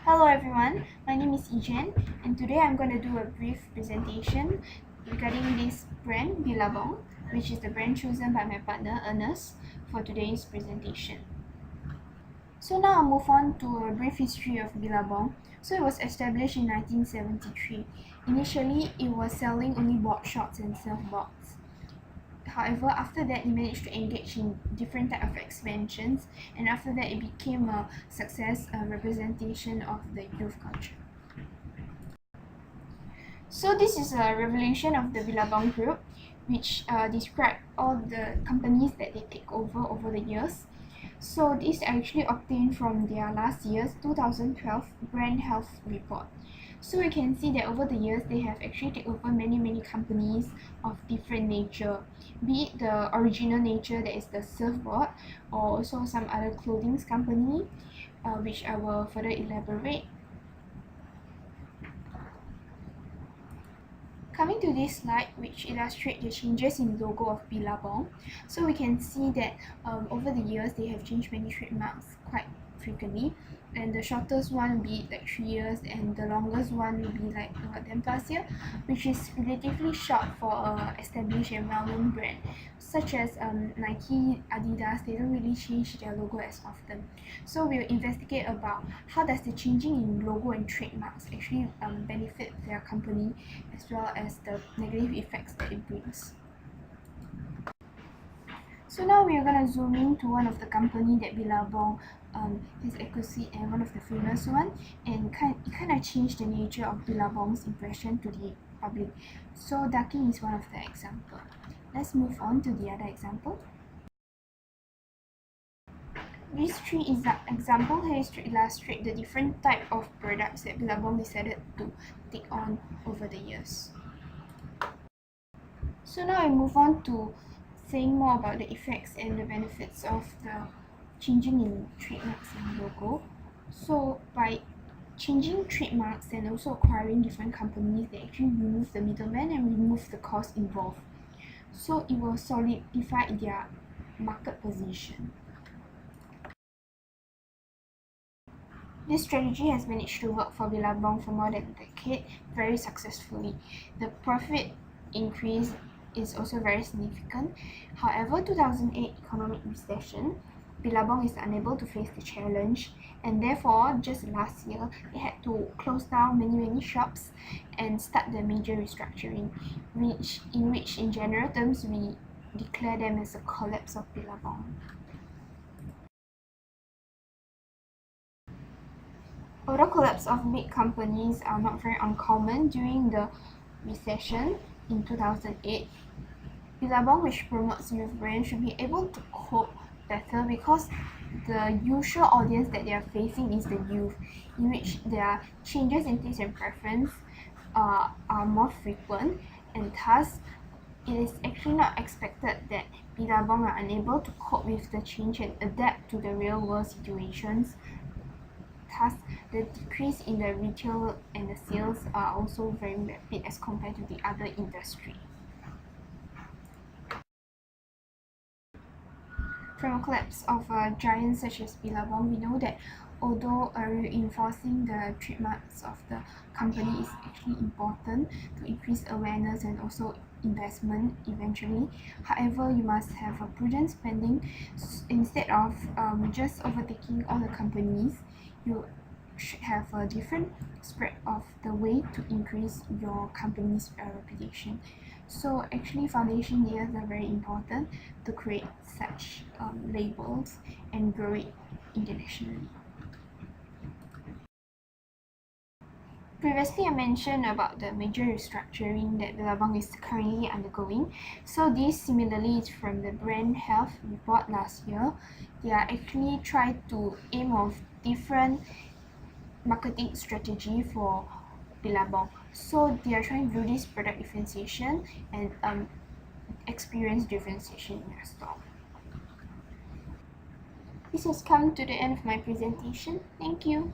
Hello everyone, my name is Ijen and today I'm going to do a brief presentation regarding this brand Billabong, which is the brand chosen by my partner Ernest for today's presentation. So now I'll move on to a brief history of Billabong. So it was established in 1973. Initially, it was selling only board shorts and surfboards. However, after that, it managed to engage in different type of expansions, and after that, it became a success, a representation of the youth culture. So this is a revolution of the Billabong Group, which describe all the companies that they take over the years. So this actually obtained from their last year's 2012 brand health report. So we can see that over the years they have actually taken over many companies of different nature, be it the original nature that is the surfboard, or also some other clothing company, which I will further elaborate. Coming to this slide, which illustrates the changes in logo of Billabong, so we can see that over the years they have changed many trademarks quite frequently, and the shortest one will be like 3 years, and the longest one will be like 10+ years, which is relatively short for a established and well-known brand such as Nike, Adidas. They don't really change their logo as often. So we'll investigate about how does the changing in logo and trademarks actually benefit their company, as well as the negative effects that it brings. So now we are going to zoom in to one of the company that Billabong has acquired, and one of the famous one, and it kind of changed the nature of Billabong's impression to the public. So ducking is one of the example. Let's move on to the other example. These three examples here is to illustrate the different type of products that Billabong decided to take on over the years. So now I move on to saying more about the effects and the benefits of the changing in trademarks and logo. So by changing trademarks and also acquiring different companies, they actually remove the middleman and remove the cost involved. So it will solidify their market position. This strategy has managed to work for Billabong for more than a decade very successfully. The profit increase is also very significant. However, 2008 economic recession, Billabong is unable to face the challenge, and therefore just last year they had to close down many shops and start the major restructuring, in which in general terms we declare them as a collapse of Billabong. Although collapse of big companies are not very uncommon during the recession in 2008, Billabong, which promotes youth brands, should be able to cope better because the usual audience that they are facing is the youth, in which their changes in taste and preference are more frequent, and thus it is actually not expected that Billabong are unable to cope with the change and adapt to the real world situations. Thus, the decrease in the retail and the sales are also very rapid as compared to the other industry. From a collapse of giants such as Billabong, we know that although reinforcing the trademarks of the company is actually important to increase awareness and also investment eventually. However, you must have a prudent spending. Instead of just overtaking all the companies, you should have a different spread of the way to increase your company's reputation. So actually foundation layers are very important to create such labels and grow it internationally. Previously, I mentioned about the major restructuring that Billabong is currently undergoing. So this similarly is from the brand health report last year. They are actually trying to aim of different marketing strategy for Billabong. So they are trying to do this product differentiation and experience differentiation in their store. This has come to the end of my presentation. Thank you.